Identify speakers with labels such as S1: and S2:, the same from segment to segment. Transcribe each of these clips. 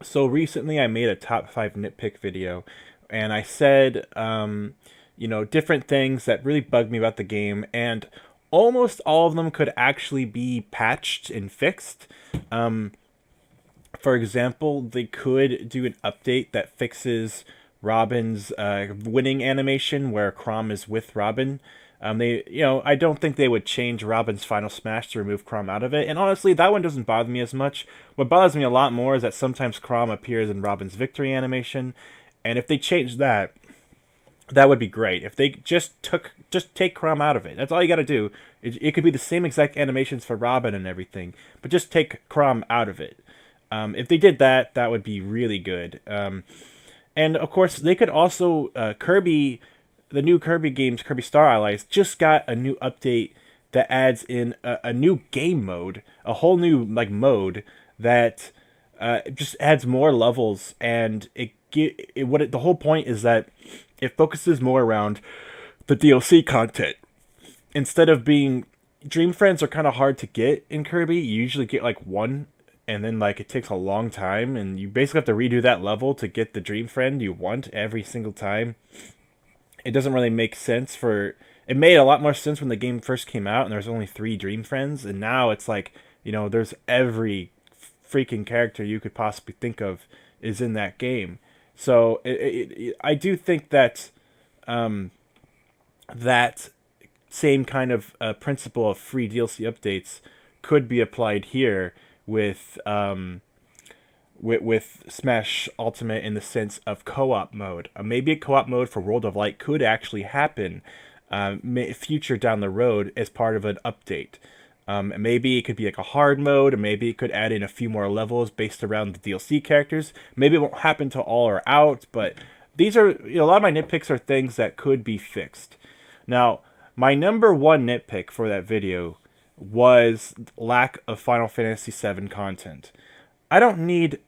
S1: So recently I made a top 5 nitpick video, and I said, different things that really bugged me about the game, and almost all of them could actually be patched and fixed. Um, for example, they could do an update that fixes Robin's winning animation where Chrom is with Robin. I don't think they would change Robin's final smash to remove Chrom out of it. And honestly, that one doesn't bother me as much. What bothers me a lot more is that sometimes Chrom appears in Robin's victory animation, and if they change that, that would be great. If they just take Chrom out of it. That's all you got to do. It could be the same exact animations for Robin and everything, but just take Chrom out of it. If they did that, that would be really good. And of course, they could also Kirby, the new Kirby games, Kirby Star Allies, just got a new update that adds in a new game mode, a whole new mode that just adds more levels, and the whole point is that it focuses more around the DLC content instead of being Dream Friends are kind of hard to get in Kirby. You usually get like one, and then it takes a long time, and you basically have to redo that level to get the Dream Friend you want every single time. It doesn't really make sense for. It made a lot more sense when the game first came out, and there was only 3 Dream Friends, and now it's there's every freaking character you could possibly think of is in that game. So I do think that that same kind of principle of free DLC updates could be applied here with Smash Ultimate in the sense of co-op mode. Maybe a co-op mode for World of Light could actually happen future down the road as part of an update. Maybe it could be like a hard mode, or maybe it could add in a few more levels based around the DLC characters. Maybe it won't happen till all are out, but these are a lot of my nitpicks are things that could be fixed. Now, my number one nitpick for that video was lack of Final Fantasy VII content. I don't need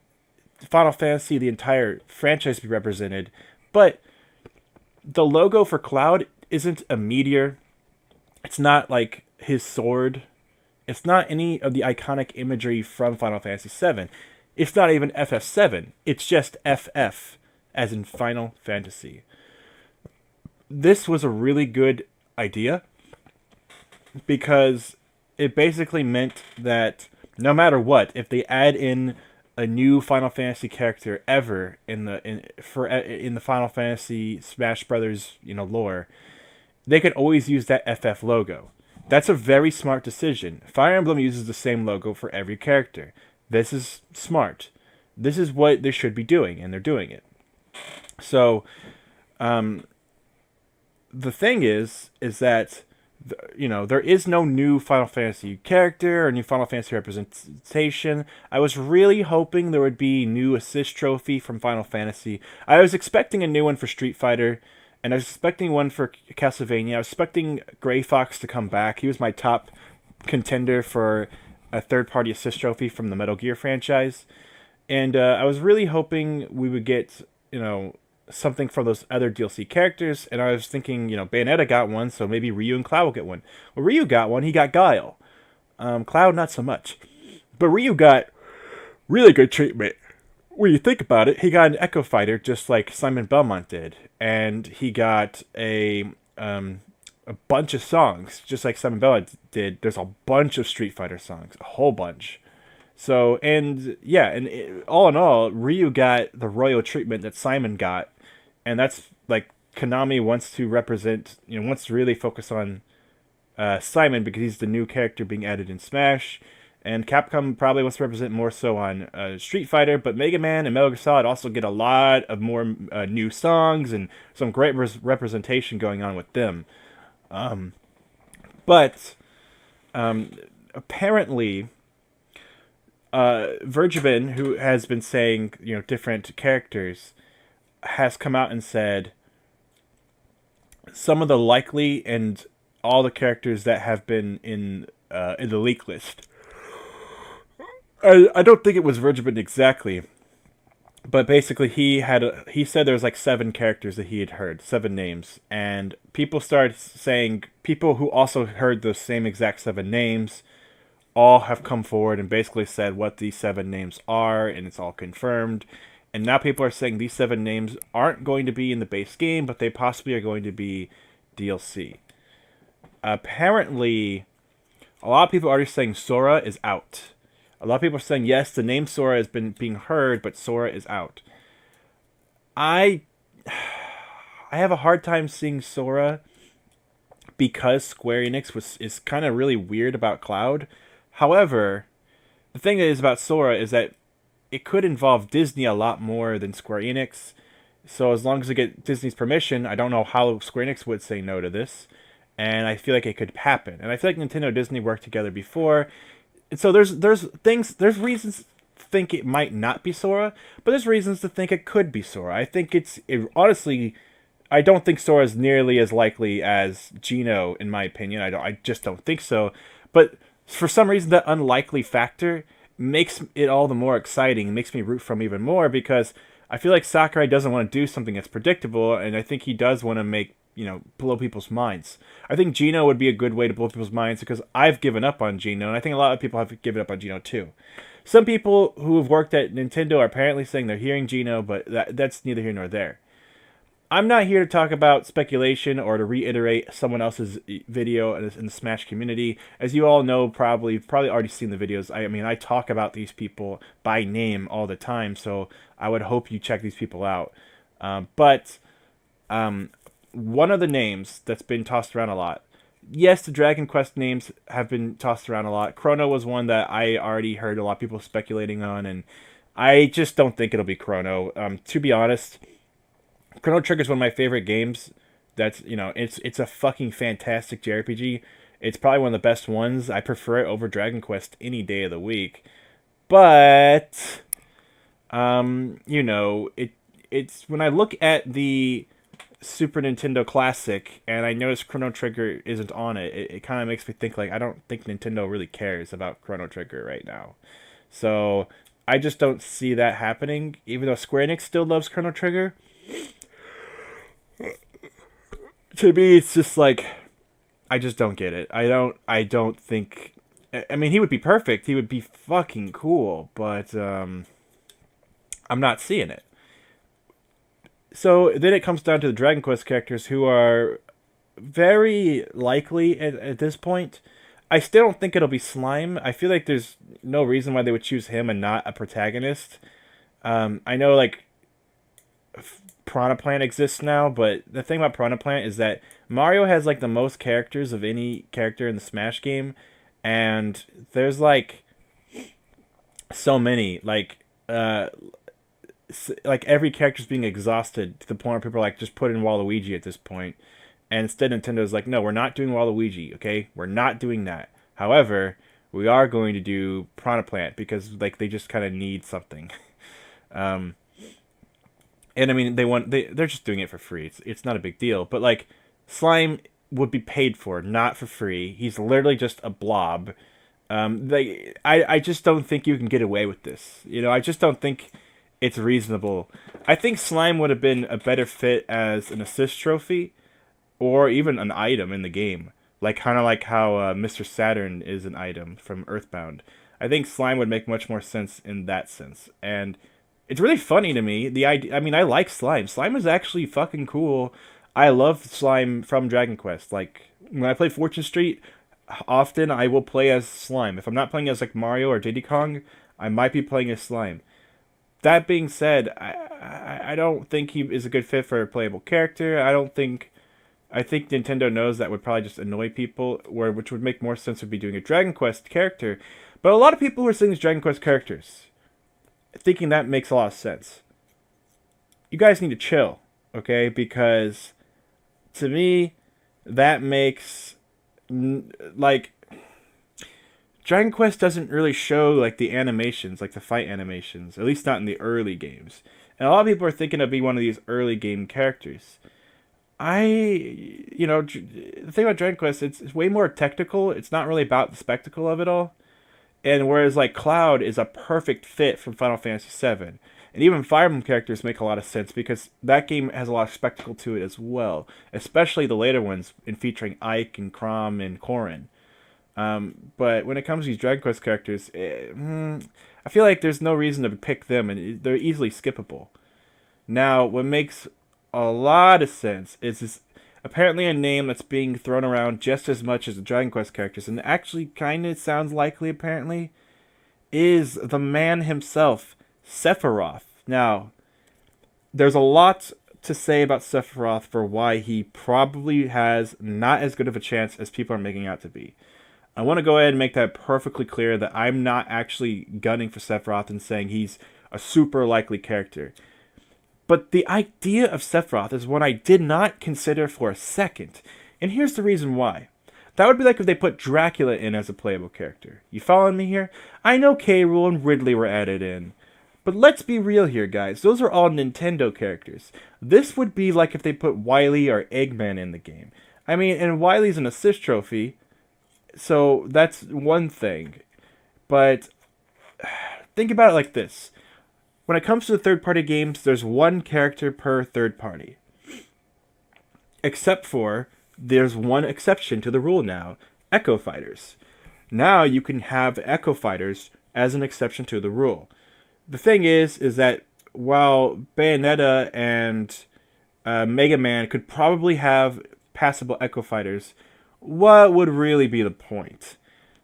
S1: Final Fantasy, the entire franchise, to be represented, but the logo for Cloud isn't a meteor. It's not like his sword. It's not any of the iconic imagery from Final Fantasy VII. It's not even FF7. It's just FF, as in Final Fantasy. This was a really good idea because it basically meant that no matter what, if they add in a new Final Fantasy character ever in the Final Fantasy Smash Brothers lore, they could always use that FF logo. That's a very smart decision. Fire Emblem uses the same logo for every character. This is smart. This is what they should be doing, and they're doing it. So, the thing is that there is no new Final Fantasy character or new Final Fantasy representation. I was really hoping there would be new assist trophy from Final Fantasy. I was expecting a new one for Street Fighter, and I was expecting one for Castlevania. I was expecting Gray Fox to come back. He was my top contender for a third-party assist trophy from the Metal Gear franchise. And I was really hoping we would get, something from those other DLC characters. And I was thinking, Bayonetta got one, so maybe Ryu and Cloud will get one. Well, Ryu got one. He got Guile. Cloud, not so much. But Ryu got really good treatment. When you think about it, he got an Echo Fighter just like Simon Belmont did, and he got a bunch of songs just like Simon Belmont did. There's a bunch of Street Fighter songs, a whole bunch. So all in all, Ryu got the royal treatment that Simon got, and that's like Konami wants to represent, wants to really focus on Simon because he's the new character being added in Smash. And Capcom probably wants to represent more so on Street Fighter, but Mega Man and Metal Gear Solid also get a lot of more new songs and some great representation going on with them. But apparently, Vergeben, who has been saying different characters, has come out and said some of the likely and all the characters that have been in the leak list. I don't think it was Vergeben exactly, but basically he said there was like 7 characters that he had heard, 7 names, and people started saying, people who also heard those same exact 7 names all have come forward and basically said what these 7 names are, and it's all confirmed. And now people are saying these 7 names aren't going to be in the base game, but they possibly are going to be DLC. Apparently, a lot of people are already saying Sora is out. A lot of people are saying, yes, the name Sora has been being heard, but Sora is out. I have a hard time seeing Sora because Square Enix is kind of really weird about Cloud. However, the thing is about Sora is that it could involve Disney a lot more than Square Enix. So as long as we get Disney's permission, I don't know how Square Enix would say no to this. And I feel like it could happen. And I feel like Nintendo and Disney worked together before. And so there's reasons to think it might not be Sora, but there's reasons to think it could be Sora. I think honestly, I don't think Sora is nearly as likely as Geno, in my opinion. I just don't think so. But for some reason, that unlikely factor makes it all the more exciting. It makes me root for him even more because I feel like Sakurai doesn't want to do something that's predictable, and I think he does want to make, blow people's minds. I think Geno would be a good way to blow people's minds because I've given up on Geno, and I think a lot of people have given up on Geno too. Some people who have worked at Nintendo are apparently saying they're hearing Geno, but that's neither here nor there. I'm not here to talk about speculation or to reiterate someone else's video in the Smash community. As you all know, probably already seen the videos. I mean, I talk about these people by name all the time, so I would hope you check these people out. But one of the names that's been tossed around a lot. Yes, the Dragon Quest names have been tossed around a lot. Chrono was one that I already heard a lot of people speculating on, and I just don't think it'll be Chrono. To be honest, Chrono Trigger is one of my favorite games. That's, it's a fucking fantastic JRPG. It's probably one of the best ones. I prefer it over Dragon Quest any day of the week. But it's when I look at the Super Nintendo Classic and I notice Chrono Trigger isn't on it, it kind of makes me think like I don't think Nintendo really cares about Chrono Trigger right now. So I just don't see that happening, even though Square Enix still loves Chrono Trigger. To me, it's just like I just don't get it. I don't think. I mean, he would be perfect. He would be fucking cool, but I'm not seeing it. So then it comes down to the Dragon Quest characters who are very likely at this point. I still don't think it'll be Slime. I feel like there's no reason why they would choose him and not a protagonist. I know, like, Piranha Plant exists now, but the thing about Piranha Plant is that Mario has, like, the most characters of any character in the Smash game, and there's, like, so many. Like every character's being exhausted to the point where people are like, just put in Waluigi at this point. And instead Nintendo's like, no, we're not doing Waluigi, okay? We're not doing that. However, we are going to do Piranha Plant because like they just kind of need something. And I mean they're just doing it for free. It's not a big deal. But like Slime would be paid for, not for free. He's literally just a blob. I just don't think you can get away with this. I just don't think it's reasonable. I think Slime would have been a better fit as an assist trophy or even an item in the game. Like kind of like how Mr. Saturn is an item from Earthbound. I think Slime would make much more sense in that sense. And it's really funny to me. The idea, I mean, I like Slime. Slime is actually fucking cool. I love Slime from Dragon Quest. Like when I play Fortune Street, often I will play as Slime. If I'm not playing as like Mario or Diddy Kong, I might be playing as Slime. That being said, I don't think he is a good fit for a playable character. I think Nintendo knows that would probably just annoy people, which would make more sense would be doing a Dragon Quest character. But a lot of people who are seeing these Dragon Quest characters, thinking that makes a lot of sense. You guys need to chill, okay? Because to me, that makes like Dragon Quest doesn't really show like the animations, like the fight animations, at least not in the early games. And a lot of people are thinking of being one of these early game characters. The thing about Dragon Quest, it's way more technical. It's not really about the spectacle of it all. And whereas like Cloud is a perfect fit from Final Fantasy VII. And even Fire Emblem characters make a lot of sense because that game has a lot of spectacle to it as well. Especially the later ones in featuring Ike and Chrom and Corrin. But when it comes to these Dragon Quest characters, I feel like there's no reason to pick them, and they're easily skippable. Now, what makes a lot of sense is this apparently a name that's being thrown around just as much as the Dragon Quest characters, and actually kind of sounds likely, apparently, is the man himself, Sephiroth. Now, there's a lot to say about Sephiroth for why he probably has not as good of a chance as people are making out to be. I want to go ahead and make that perfectly clear that I'm not actually gunning for Sephiroth and saying he's a super likely character. But the idea of Sephiroth is one I did not consider for a second. And here's the reason why. That would be like if they put Dracula in as a playable character. You following me here? I know K. Rool and Ridley were added in. But let's be real here, guys. Those are all Nintendo characters. This would be like if they put Wily or Eggman in the game. I mean, and Wily's an assist trophy, so that's one thing. But think about it like this. When it comes to the third-party games, there's one character per third party. Except for, there's one exception to the rule now. Echo Fighters. Now you can have Echo Fighters as an exception to the rule. The thing is that while Bayonetta and Mega Man could probably have passable Echo Fighters, what would really be the point?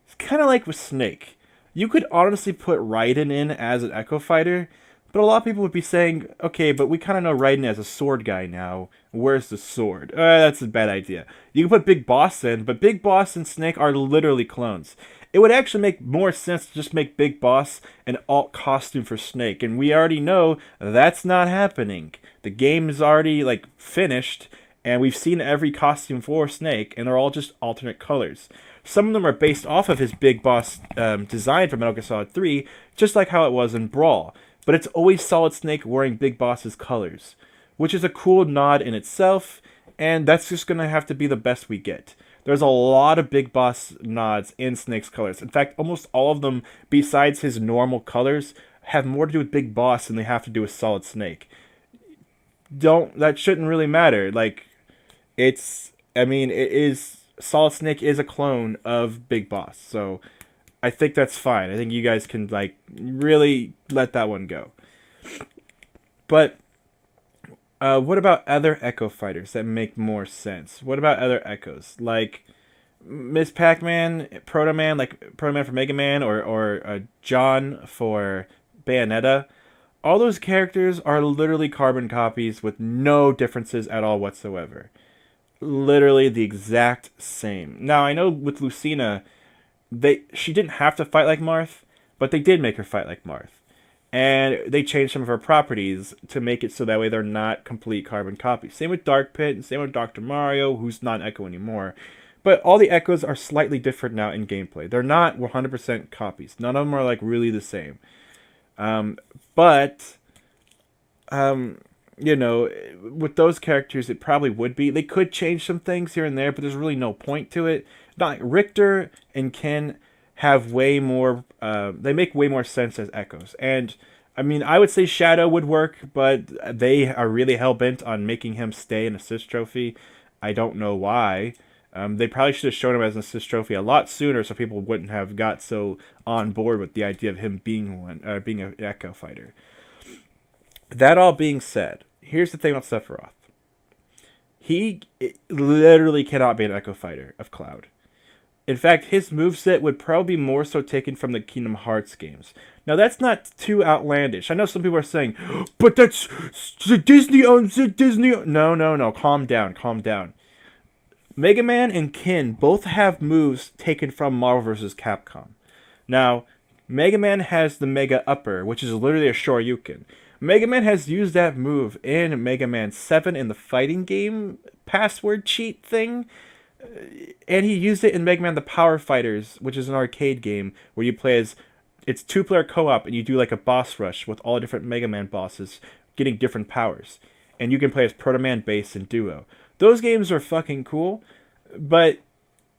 S1: It's kind of like with Snake. You could honestly put Raiden in as an Echo Fighter, but a lot of people would be saying, okay, but we kind of know Raiden as a sword guy now. Where's the sword? That's a bad idea. You can put Big Boss in, but Big Boss and Snake are literally clones. It would actually make more sense to just make Big Boss an alt costume for Snake, and we already know that's not happening. The game is already, like, finished, and we've seen every costume for Snake, and they're all just alternate colors. Some of them are based off of his Big Boss design from Metal Gear Solid 3, just like how it was in Brawl. But it's always Solid Snake wearing Big Boss's colors, which is a cool nod in itself, and that's just going to have to be the best we get. There's a lot of Big Boss nods in Snake's colors. In fact, almost all of them, besides his normal colors, have more to do with Big Boss than they have to do with Solid Snake. That shouldn't really matter. Like, Solid Snake is a clone of Big Boss, so I think that's fine. I think you guys can, like, really let that one go. But what about other Echo Fighters that make more sense? What about other Echoes? Like Miss Pac-Man, Proto Man, like Proto Man for Mega Man, or John for Bayonetta. All those characters are literally carbon copies with no differences at all whatsoever. Literally the exact same. Now, I know with Lucina, she didn't have to fight like Marth, but they did make her fight like Marth. And they changed some of her properties to make it so that way they're not complete carbon copies. Same with Dark Pit, and same with Dr. Mario, who's not an Echo anymore. But all the Echoes are slightly different now in gameplay. They're not 100% copies. None of them are like really the same. You know, with those characters, it probably would be. They could change some things here and there, but there's really no point to it. Not like Richter and Ken have way more. They make way more sense as Echoes. And I mean, I would say Shadow would work, but they are really hell bent on making him stay an assist trophy. I don't know why. They probably should have shown him as an assist trophy a lot sooner, so people wouldn't have got so on board with the idea of him being being an Echo fighter. That all being said, here's the thing about Sephiroth. He literally cannot be an Echo fighter of Cloud. In fact, his moveset would probably be more so taken from the Kingdom Hearts games. Now, that's not too outlandish. I know some people are saying, but that's Disney owns it, Disney. No. Calm down. Mega Man and Ken both have moves taken from Marvel vs. Capcom. Now, Mega Man has the Mega Upper, which is literally a Shoryuken. Mega Man has used that move in Mega Man 7 in the fighting game password cheat thing. And he used it in Mega Man the Power Fighters, which is an arcade game where you play as... It's 2-player co-op, and you do like a boss rush with all the different Mega Man bosses getting different powers. And you can play as Proto Man, Base, and Duo. Those games are fucking cool, but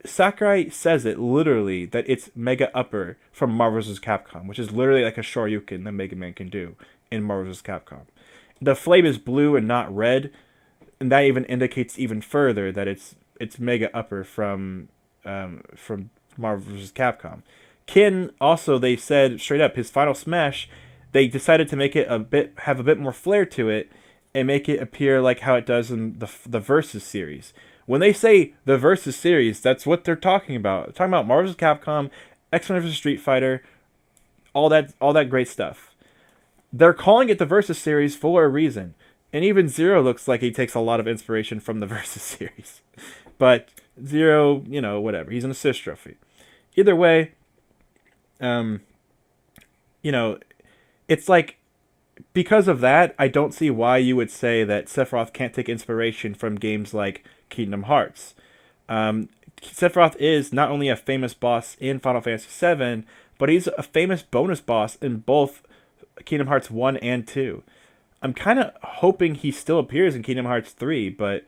S1: Sakurai says it literally that it's Mega Upper from Marvel vs. Capcom, which is literally like a Shoryuken that Mega Man can do in Marvel vs. Capcom. The flame is blue and not red, and that even indicates even further that it's Mega Upper from Marvel vs. Capcom. Kin also, they said straight up, his final Smash, they decided to make it have a bit more flair to it, and make it appear like how it does in the Versus series. When they say the Versus series, that's what they're talking about. They're talking about Marvel vs. Capcom, X-Men vs. Street Fighter, all that great stuff. They're calling it the Versus series for a reason. And even Zero looks like he takes a lot of inspiration from the Versus series. But Zero, whatever. He's an assist trophy. Either way, you know, it's like, because of that, I don't see why you would say that Sephiroth can't take inspiration from games like Kingdom Hearts. Sephiroth is not only a famous boss in Final Fantasy VII, but he's a famous bonus boss in both Kingdom Hearts 1 and 2. I'm kind of hoping he still appears in Kingdom Hearts 3, but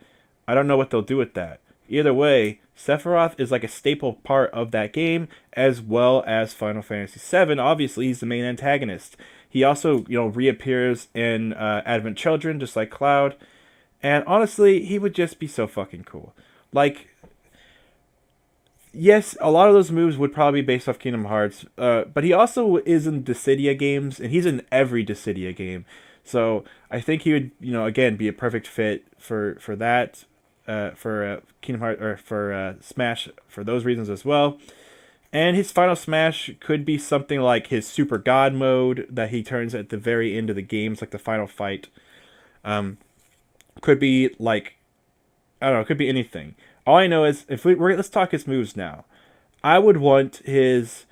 S1: I don't know what they'll do with that. Either way, Sephiroth is like a staple part of that game, as well as Final Fantasy VII. Obviously, he's the main antagonist. He also, reappears in Advent Children, just like Cloud. And honestly, he would just be so fucking cool. Like, yes, a lot of those moves would probably be based off Kingdom Hearts, but he also is in Dissidia games, and he's in every Dissidia game. So I think he would, again, be a perfect fit for that, for Kingdom Hearts, or for Smash, for those reasons as well. And his final Smash could be something like his Super God mode that he turns at the very end of the games, like the final fight. Could be like, I don't know, it could be anything. All I know is, let's talk his moves now. I would want his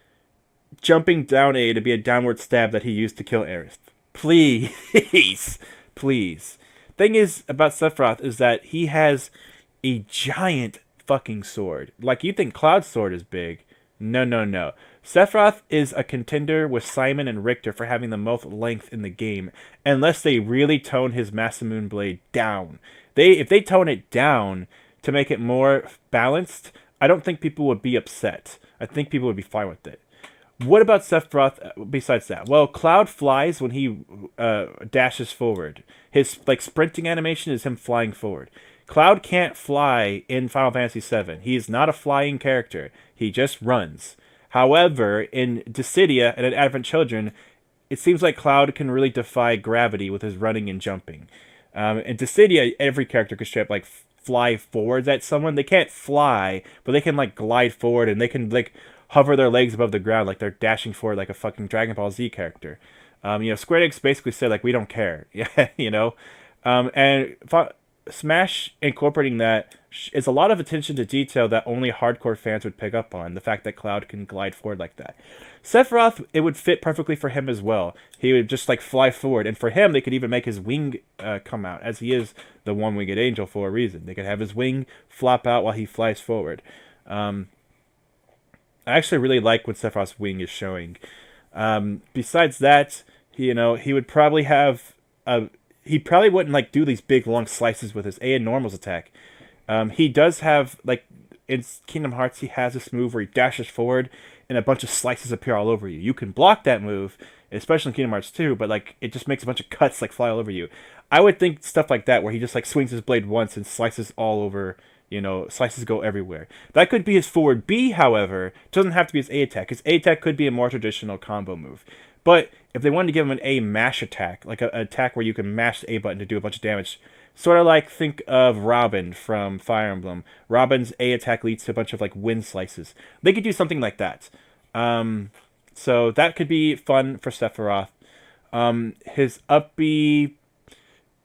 S1: jumping down A to be a downward stab that he used to kill Aerith. Please. Please. Thing is about Sephiroth is that he has a giant fucking sword. Like, you think Cloud's sword is big. No. Sephiroth is a contender with Simon and Richter for having the most length in the game, unless they really tone his Masamune blade down. If they tone it down to make it more balanced, I don't think people would be upset. I think people would be fine with it. What about Sephiroth besides that? Well, Cloud flies when he dashes forward. His sprinting animation is him flying forward. Cloud can't fly in Final Fantasy VII. He is not a flying character. He just runs. However, in Dissidia and in Advent Children, it seems like Cloud can really defy gravity with his running and jumping. In Dissidia, every character can straight up fly forwards at someone. They can't fly, but they can glide forward, and they can hover their legs above the ground like they're dashing forward like a fucking Dragon Ball Z character. Square Enix basically said we don't care. Smash incorporating that is a lot of attention to detail that only hardcore fans would pick up on, the fact that Cloud can glide forward like that. Sephiroth, it would fit perfectly for him as well. He would just fly forward, and for him, they could even make his wing come out, as he is the one-winged angel for a reason. They could have his wing flop out while he flies forward. I actually really like when Sephiroth's wing is showing. Besides that, he would probably have he probably wouldn't do these big long slices with his A and normals attack. He does have in Kingdom Hearts, he has this move where he dashes forward and a bunch of slices appear all over you. You can block that move, especially in Kingdom Hearts 2, but it just makes a bunch of cuts fly all over you. I would think stuff like that where he just swings his blade once and slices all over. Slices go everywhere. That could be his forward B, however. It doesn't have to be his A attack. His A attack could be a more traditional combo move. But if they wanted to give him an A mash attack, an attack where you can mash the A button to do a bunch of damage, sort of think of Robin from Fire Emblem. Robin's A attack leads to a bunch of wind slices. They could do something like that. So that could be fun for Sephiroth. His up B...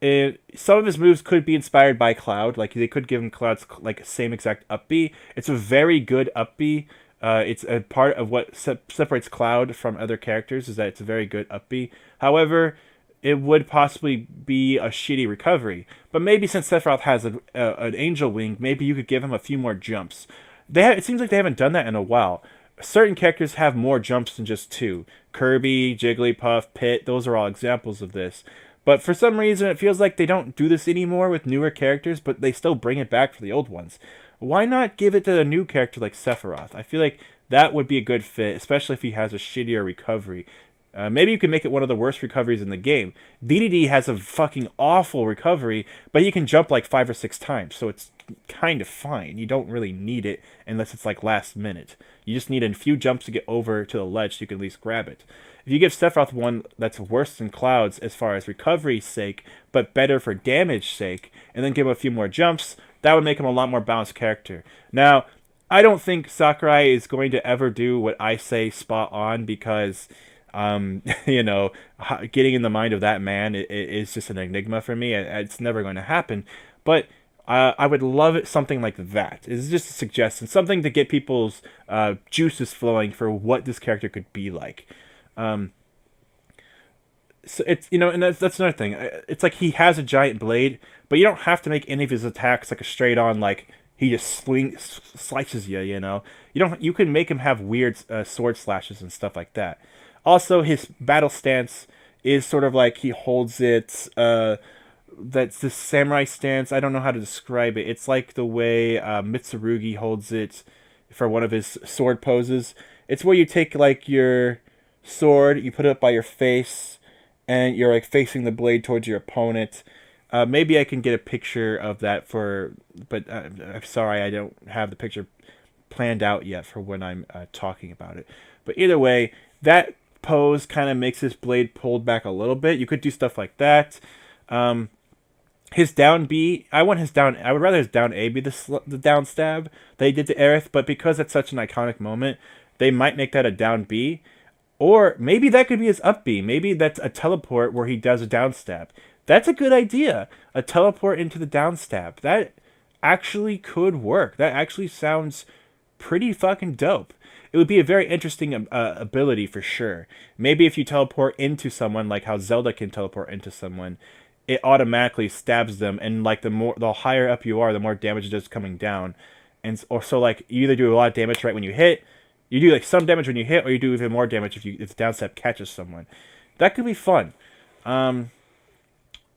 S1: some of his moves could be inspired by Cloud. They could give him Cloud's same exact up B. It's a very good up B. It's a part of what separates Cloud from other characters, is that it's a very good up B. However, it would possibly be a shitty recovery. But maybe since Sephiroth has an angel wing, maybe you could give him a few more jumps. It seems like they haven't done that in a while. Certain characters have more jumps than just two. Kirby, Jigglypuff, Pit, those are all examples of this. But for some reason, it feels like they don't do this anymore with newer characters, but they still bring it back for the old ones. Why not give it to a new character like Sephiroth? I feel like that would be a good fit, especially if he has a shittier recovery. Maybe you can make it one of the worst recoveries in the game. DDD has a fucking awful recovery, but he can jump like 5 or 6 times, so it's kind of fine. You don't really need it unless it's like last minute. You just need a few jumps to get over to the ledge so you can at least grab it. If you give Sephiroth one that's worse than Cloud's as far as recovery's sake, but better for damage sake, and then give him a few more jumps, that would make him a lot more balanced character. Now, I don't think Sakurai is going to ever do what I say spot on because, you know, getting in the mind of that man is just an enigma for me. It's never going to happen. But I would love it something like that. It's just a suggestion, something to get people's juices flowing for what this character could be like. So it's, you know, and that's another thing. It's like he has a giant blade, but you don't have to make any of his attacks like a straight on like he just slices you. You know, you can make him have weird sword slashes and stuff like that. Also, his battle stance is sort of like he holds it. That's the samurai stance. I don't know how to describe it. It's like the way Mitsurugi holds it for one of his sword poses. It's where you take like your sword, you put it up by your face, and you're like facing the blade towards your opponent. Maybe I can get a picture of that but I'm sorry, I don't have the picture planned out yet for when I'm talking about it. But either way, that pose kind of makes his blade pulled back a little bit. You could do stuff like that. His down B, I would rather his down A be the down stab they did to Aerith, but because it's such an iconic moment, they might make that a down B. Or maybe that could be his up B. Maybe that's a teleport where he does a down stab. That's a good idea. A teleport into the down stab. That actually could work. That actually sounds pretty fucking dope. It would be a very interesting ability for sure. Maybe if you teleport into someone, like how Zelda can teleport into someone, it automatically stabs them, and like the higher up you are, the more damage it does coming down. Or so like you either do a lot of damage right when you hit, you do like some damage when you hit, or you do even more damage if the down step catches someone. That could be fun.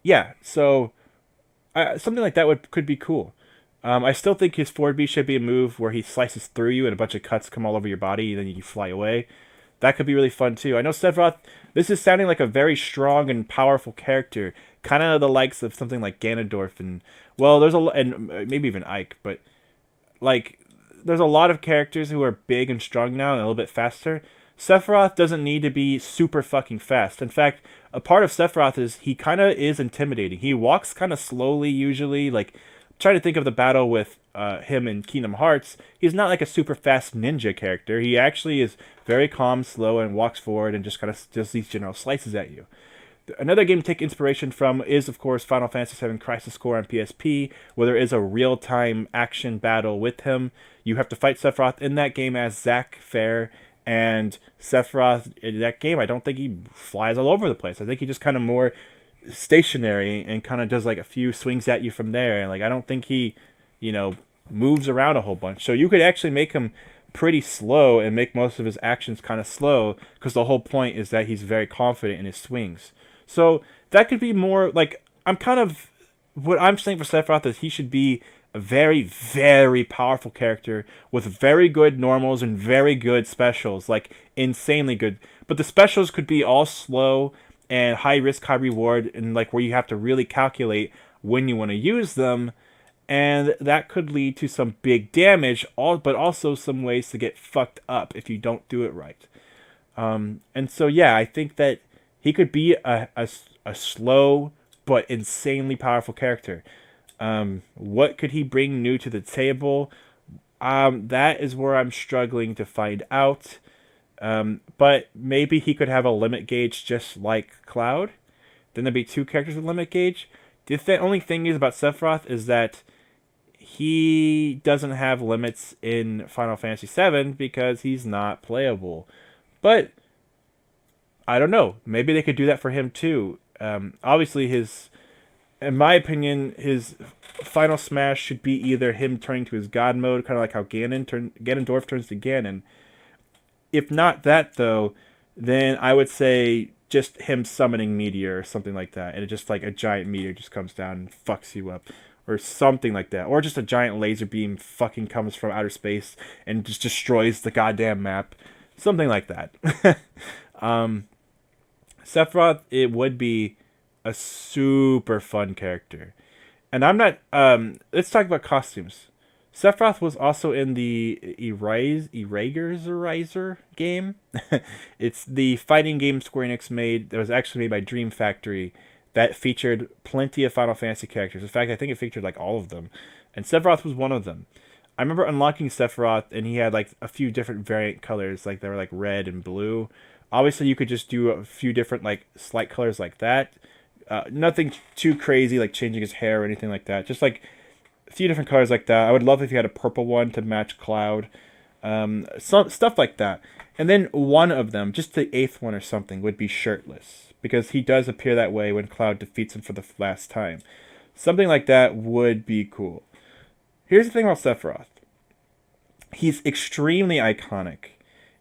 S1: Yeah, so something like that could be cool. I still think his forward B should be a move where he slices through you and a bunch of cuts come all over your body, and then you fly away. That could be really fun too. I know Sephiroth, this is sounding like a very strong and powerful character, kind of the likes of something like Ganondorf and maybe even Ike, but like there's a lot of characters who are big and strong now and a little bit faster. Sephiroth doesn't need to be super fucking fast. In fact, a part of Sephiroth is he kind of is intimidating. He walks kind of slowly usually. Like, try to think of the battle with him in Kingdom Hearts. He's not like a super fast ninja character. He actually is very calm, slow, and walks forward and just kind of does these general slices at you. Another game to take inspiration from is, of course, Final Fantasy VII Crisis Core on PSP, where there is a real-time action battle with him. You have to fight Sephiroth in that game as Zack Fair, and Sephiroth in that game, I don't think he flies all over the place. I think he just kind of more stationary and kind of does like a few swings at you from there. And like I don't think he, moves around a whole bunch. So you could actually make him pretty slow and make most of his actions kind of slow, because the whole point is that he's very confident in his swings. So that could be more like what I'm saying for Sephiroth is he should be a very, very powerful character with very good normals and very good specials, like insanely good. But the specials could be all slow and high risk, high reward, and like where you have to really calculate when you want to use them. And that could lead to some big damage, but also some ways to get fucked up if you don't do it right. And so, yeah, I think that he could be a slow but insanely powerful character. What could he bring new to the table? That is where I'm struggling to find out. But maybe he could have a limit gauge just like Cloud. Then there'd be two characters with limit gauge. The only thing is about Sephiroth is that he doesn't have limits in Final Fantasy VII because he's not playable. But I don't know. Maybe they could do that for him too. Obviously, in my opinion, his final smash should be either him turning to his god mode, kind of like how Ganondorf turns to Ganon. If not that, though, then I would say just him summoning Meteor or something like that. And it just like a giant meteor just comes down and fucks you up. Or something like that. Or just a giant laser beam fucking comes from outer space and just destroys the goddamn map. Something like that. Sephiroth, it would be a super fun character. And I'm not. Let's talk about costumes. Sephiroth was also in the Eraser game. It's the fighting game Square Enix made that was actually made by Dream Factory that featured plenty of Final Fantasy characters. In fact, I think it featured like all of them, and Sephiroth was one of them. I remember unlocking Sephiroth, and he had like a few different variant colors, like they were like red and blue. Obviously, you could just do a few different like slight colors like that. Nothing too crazy, like changing his hair or anything like that. Just like a few different colors like that. I would love if you had a purple one to match Cloud. Some stuff like that. And then one of them, just the eighth one or something, would be shirtless because he does appear that way when Cloud defeats him for the last time. Something like that would be cool. Here's the thing about Sephiroth. He's extremely iconic.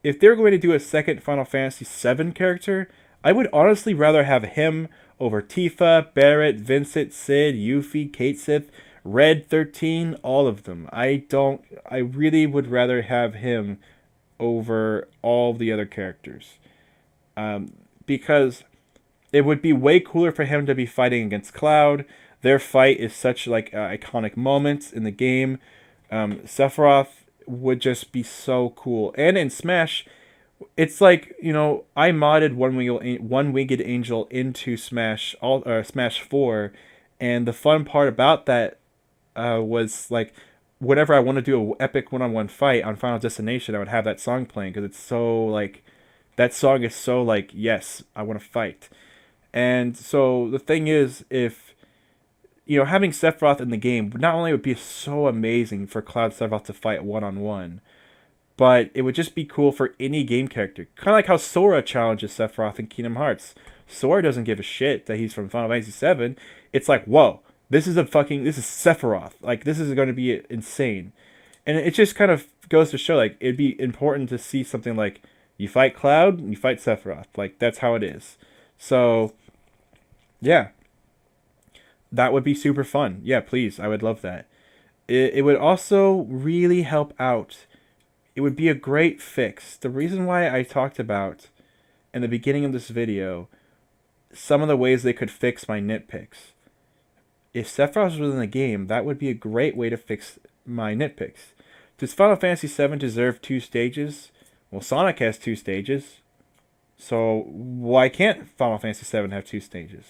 S1: If they're going to do a second Final Fantasy VII character, I would honestly rather have him over Tifa, Barrett, Vincent, Sid, Yuffie, Kate Sith, Red 13, all of them. I really would rather have him over all the other characters. Because it would be way cooler for him to be fighting against Cloud. Their fight is such like iconic moments in the game. Sephiroth would just be so cool. And in Smash, it's like I modded one winged angel into Smash 4, and the fun part about that was like whenever I want to do an epic one-on-one fight on Final Destination, I would have that song playing because it's so like that song is so like yes, I want to fight. And so the thing is, if having Sephiroth in the game not only would be so amazing for Cloud Sephiroth to fight one-on-one, but it would just be cool for any game character. Kind of like how Sora challenges Sephiroth in Kingdom Hearts. Sora doesn't give a shit that he's from Final Fantasy VII. It's like, whoa, this is Sephiroth. Like, this is going to be insane. And it just kind of goes to show, like, it'd be important to see something like, you fight Cloud, you fight Sephiroth. Like, that's how it is. So, yeah. That would be super fun. Yeah, please. I would love that. It would also really help out. It would be a great fix. The reason why I talked about in the beginning of this video some of the ways they could fix my nitpicks. If Sephiroth was in the game, that would be a great way to fix my nitpicks. Does Final Fantasy VII deserve 2 stages? Well, Sonic has 2 stages. So why can't Final Fantasy VII have 2 stages?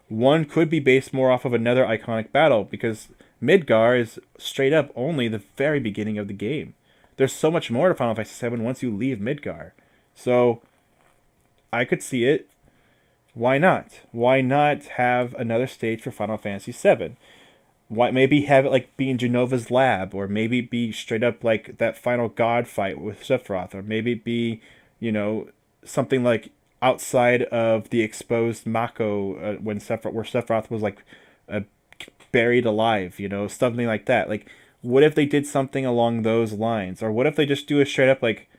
S1: One could be based more off of another iconic battle because Midgar is straight up only the very beginning of the game. There's so much more to Final Fantasy VII once you leave Midgar. So I could see it. Why not? Why not have another stage for Final Fantasy VII? Why maybe have it like be in Genova's lab, or maybe be straight up like that final god fight with Sephiroth, or maybe be, something like outside of the exposed Mako when Sephiroth was like uh, buried alive, something like that. Like, what if they did something along those lines, or what if they just do a straight up like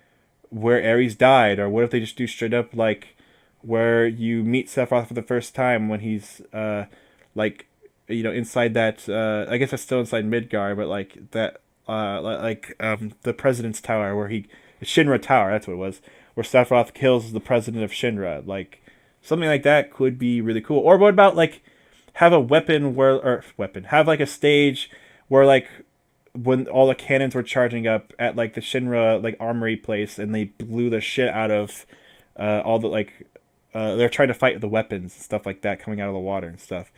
S1: where Ares died, or what if they just do straight up like where you meet Sephiroth for the first time when he's like inside that I guess that's still inside Midgar, but like that the president's tower where Shinra Tower, that's what it was, where Sephiroth kills the president of Shinra. Like something like that could be really cool. Or what about like have a have like a stage where like when all the cannons were charging up at like the Shinra like armory place and they blew the shit out of all the like they're trying to fight the weapons and stuff like that coming out of the water and stuff.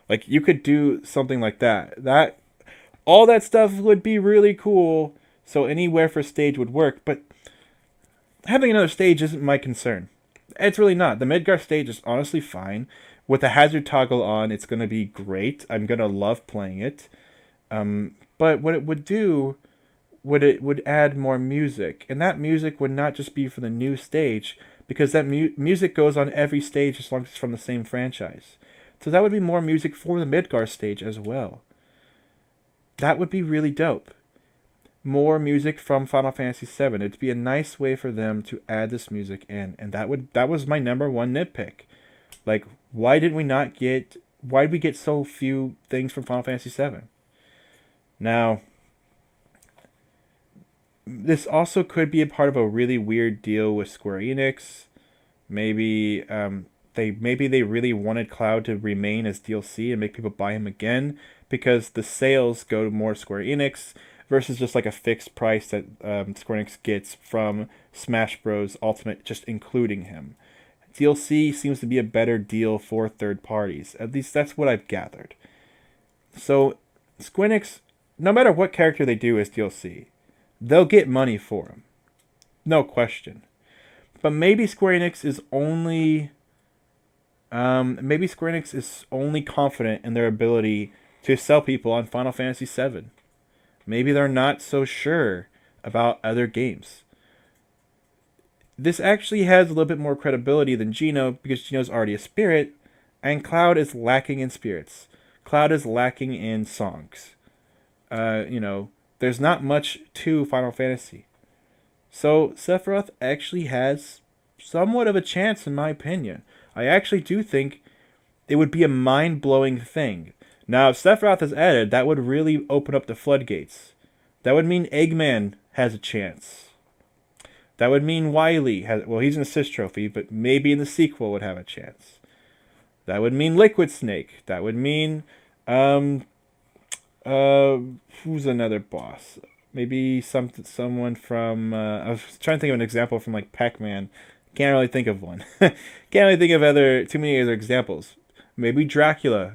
S1: Like you could do something like that. That all that stuff would be really cool. So anywhere for stage would work, but having another stage isn't my concern. It's really not. The Midgar stage is honestly fine. With the hazard toggle on, it's going to be great. I'm going to love playing it. But what it would do, it would add more music. And that music would not just be for the new stage, because that music goes on every stage as long as it's from the same franchise. So that would be more music for the Midgar stage as well. That would be really dope. More music from Final Fantasy VII. It'd be a nice way for them to add this music in, and that was my number one nitpick. Like, why did we get so few things from Final Fantasy VII? Now, this also could be a part of a really weird deal with Square Enix. Maybe maybe they really wanted Cloud to remain as DLC and make people buy him again because the sales go to more Square Enix versus just like a fixed price that Square Enix gets from Smash Bros. Ultimate, just including him. DLC seems to be a better deal for third parties. At least that's what I've gathered. So Square Enix, no matter what character they do as DLC, they'll get money for him. No question. But maybe Square Enix is only confident in their ability to sell people on Final Fantasy VII. Maybe they're not so sure about other games. This actually has a little bit more credibility than Geno because Geno's already a spirit, and Cloud is lacking in spirits. Cloud is lacking in songs. There's not much to Final Fantasy. So Sephiroth actually has somewhat of a chance, in my opinion. I actually do think it would be a mind-blowing thing. Now, if Sephiroth is added, that would really open up the floodgates. That would mean Eggman has a chance. That would mean Wily has... Well, he's an assist trophy, but maybe in the sequel would have a chance. That would mean Liquid Snake. That would mean... who's another boss? Maybe someone from... I was trying to think of an example from, like, Pac-Man. Can't really think of one. Can't really think of too many other examples. Maybe Dracula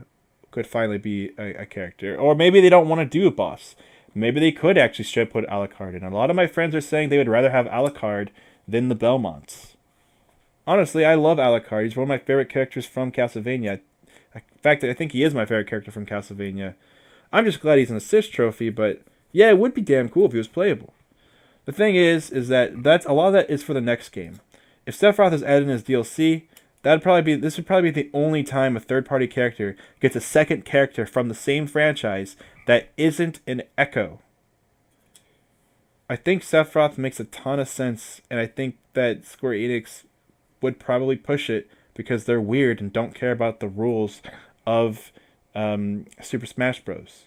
S1: could finally be a character. Or maybe they don't want to do a boss. Maybe they could actually straight put Alucard in. A lot of my friends are saying they would rather have Alucard than the Belmonts. Honestly, I love Alucard. He's one of my favorite characters from Castlevania. In fact, I think he is my favorite character from Castlevania. I'm just glad he's an assist trophy, but yeah, it would be damn cool if he was playable. The thing is that a lot of that is for the next game. If Sephiroth is added in as DLC, this would probably be the only time a third-party character gets a second character from the same franchise that isn't an Echo. I think Sephiroth makes a ton of sense, and I think that Square Enix would probably push it because they're weird and don't care about the rules of Super Smash Bros.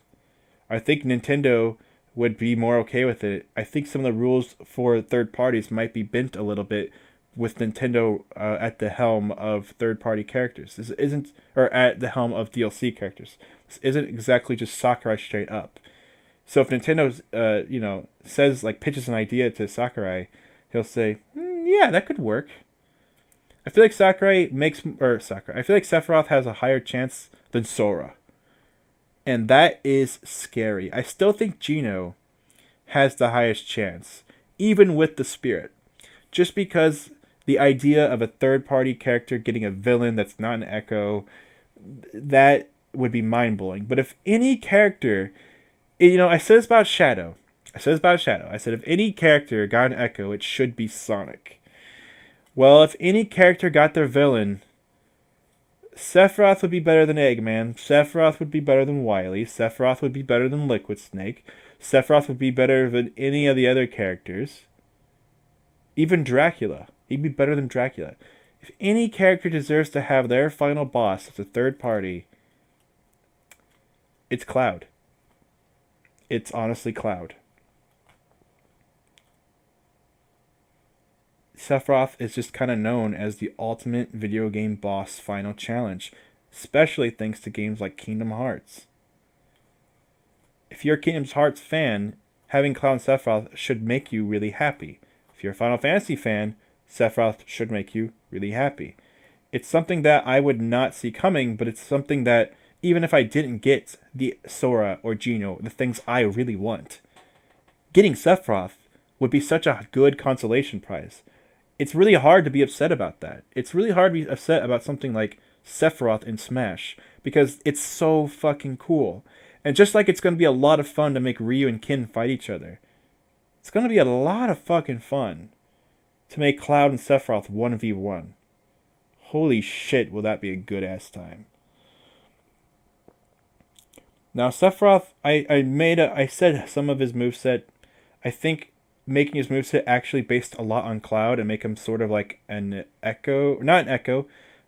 S1: I think Nintendo would be more okay with it. I think some of the rules for third parties might be bent a little bit with Nintendo at the helm of third-party characters. This isn't, or at the helm of DLC characters. This isn't exactly just Sakurai straight up. So if Nintendo, says, like, pitches an idea to Sakurai, he'll say, yeah, that could work. I feel like I feel like Sephiroth has a higher chance than Sora. And that is scary. I still think Geno has the highest chance, even with the spirit. Just because the idea of a third-party character getting a villain that's not an Echo, that would be mind-blowing. But if any character... I said this about Shadow. I said if any character got an Echo, it should be Sonic. Well, if any character got their villain, Sephiroth would be better than Eggman. Sephiroth would be better than Wily. Sephiroth would be better than Liquid Snake. Sephiroth would be better than any of the other characters. Even Dracula. He'd be better than Dracula. If any character deserves to have their final boss as a third party, it's Cloud. It's honestly Cloud. Sephiroth is just kind of known as the ultimate video game boss final challenge, especially thanks to games like Kingdom Hearts. If you're a Kingdom Hearts fan, having Cloud and Sephiroth should make you really happy. If you're a Final Fantasy fan, Sephiroth should make you really happy. It's something that I would not see coming, but it's something that, even if I didn't get the Sora or Geno, the things I really want, getting Sephiroth would be such a good consolation prize. It's really hard to be upset about that. It's really hard to be upset about something like Sephiroth in Smash, because it's so fucking cool. And just like it's going to be a lot of fun to make Ryu and Ken fight each other, it's going to be a lot of fucking fun to make Cloud and Sephiroth 1v1. Holy shit, will that be a good-ass time. Now, Sephiroth, I said some of his moveset, I think making his moveset actually based a lot on Cloud and make him sort of like an Echo, not an Echo,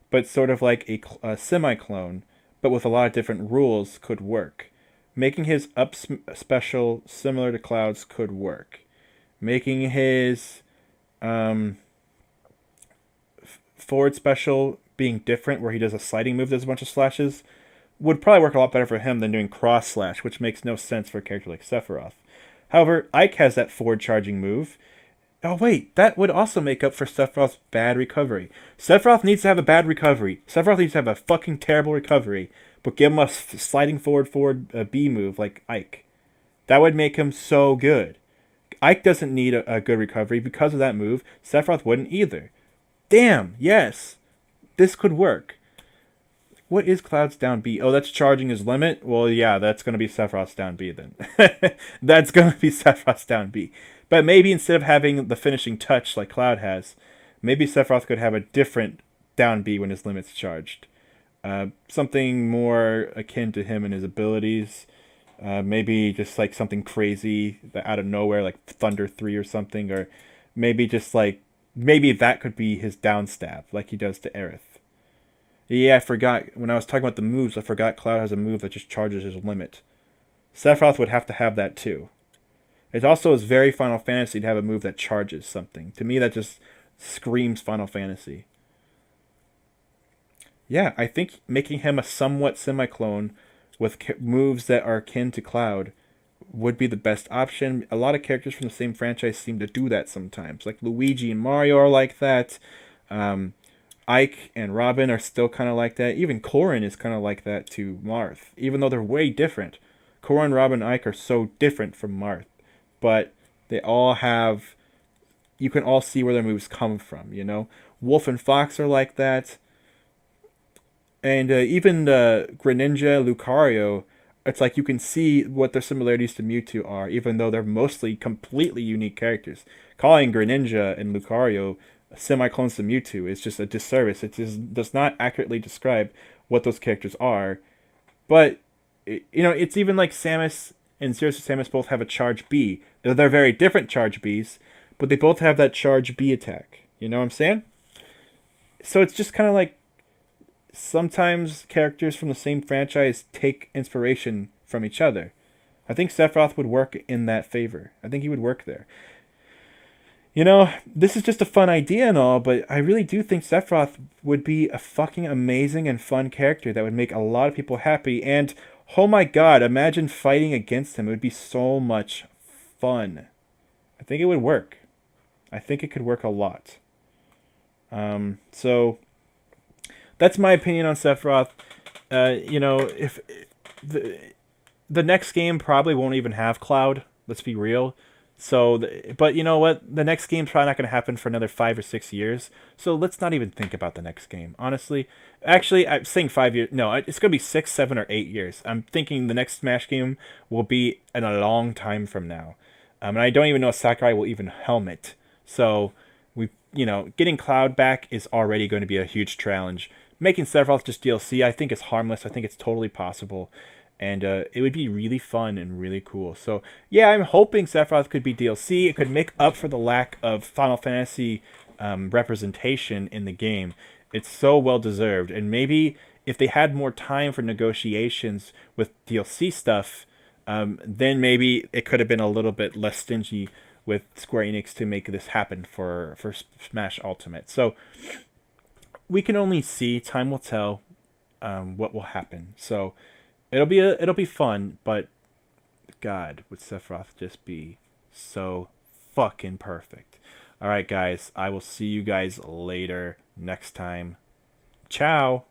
S1: but sort of like a semi-clone, but with a lot of different rules could work. Making his up special similar to Cloud's could work. Making his forward special being different, where he does a sliding move that does a bunch of slashes, would probably work a lot better for him than doing cross slash, which makes no sense for a character like Sephiroth. However, Ike has that forward charging move. Oh wait, that would also make up for Sephiroth's bad recovery. Sephiroth needs to have a bad recovery. Sephiroth needs to have a fucking terrible recovery, but give him a sliding forward B move like Ike. That would make him so good. Ike doesn't need a good recovery because of that move. Sephiroth wouldn't either. Damn, yes. This could work. What is Cloud's down B? Oh, that's charging his limit? Well, yeah, that's going to be Sephiroth's down B then. That's going to be Sephiroth's down B. But maybe instead of having the finishing touch like Cloud has, maybe Sephiroth could have a different down B when his limit's charged. Something more akin to him and his abilities. Maybe just like something crazy that out of nowhere, like Thunder 3 or something. Or maybe just like, maybe that could be his down stab, like he does to Aerith. Yeah, I forgot. When I was talking about the moves, I forgot Cloud has a move that just charges his limit. Sephiroth would have to have that too. It also is very Final Fantasy to have a move that charges something. To me, that just screams Final Fantasy. Yeah, I think making him a somewhat semi-clone with moves that are akin to Cloud would be the best option. A lot of characters from the same franchise seem to do that sometimes. Like Luigi and Mario are like that. Ike and Robin are still kind of like that. Even Corrin is kind of like that to Marth, even though they're way different. Corrin, Robin, and Ike are so different from Marth, but they all have. You can all see where their moves come from. You know, Wolf and Fox are like that, and even Greninja, Lucario. It's like you can see what their similarities to Mewtwo are, even though they're mostly completely unique characters. Calling Greninja and Lucario semi-clones to Mewtwo is just a disservice. It just does not accurately describe what those characters are. But, it's even like Samus and Zero Suit Samus both have a charge B. They're very different charge Bs, but they both have that charge B attack. You know what I'm saying? So it's just kind of like sometimes characters from the same franchise take inspiration from each other. I think Sephiroth would work in that favor. I think he would work there. This is just a fun idea and all, but I really do think Sephiroth would be a fucking amazing and fun character that would make a lot of people happy. And, oh my god, imagine fighting against him. It would be so much fun. I think it would work. I think it could work a lot. So, that's my opinion on Sephiroth. If the next game probably won't even have Cloud, let's be real. So, but you know what? The next game's probably not going to happen for another 5 or 6 years. So let's not even think about the next game. Honestly, actually, I'm saying 5 years. No, it's going to be 6, 7, or 8 years. I'm thinking the next Smash game will be in a long time from now. And I don't even know if Sakurai will even helmet. So, getting Cloud back is already going to be a huge challenge. Making Sephiroth just DLC, I think is harmless. I think it's totally possible. And it would be really fun and really cool. So, yeah, I'm hoping Sephiroth could be DLC. It could make up for the lack of Final Fantasy representation in the game. It's so well-deserved. And maybe if they had more time for negotiations with DLC stuff, then maybe it could have been a little bit less stingy with Square Enix to make this happen for Smash Ultimate. So, we can only see. Time will tell what will happen. So, it'll be fun, but God, would Sephiroth just be so fucking perfect. All right, guys, I will see you guys later next time. Ciao.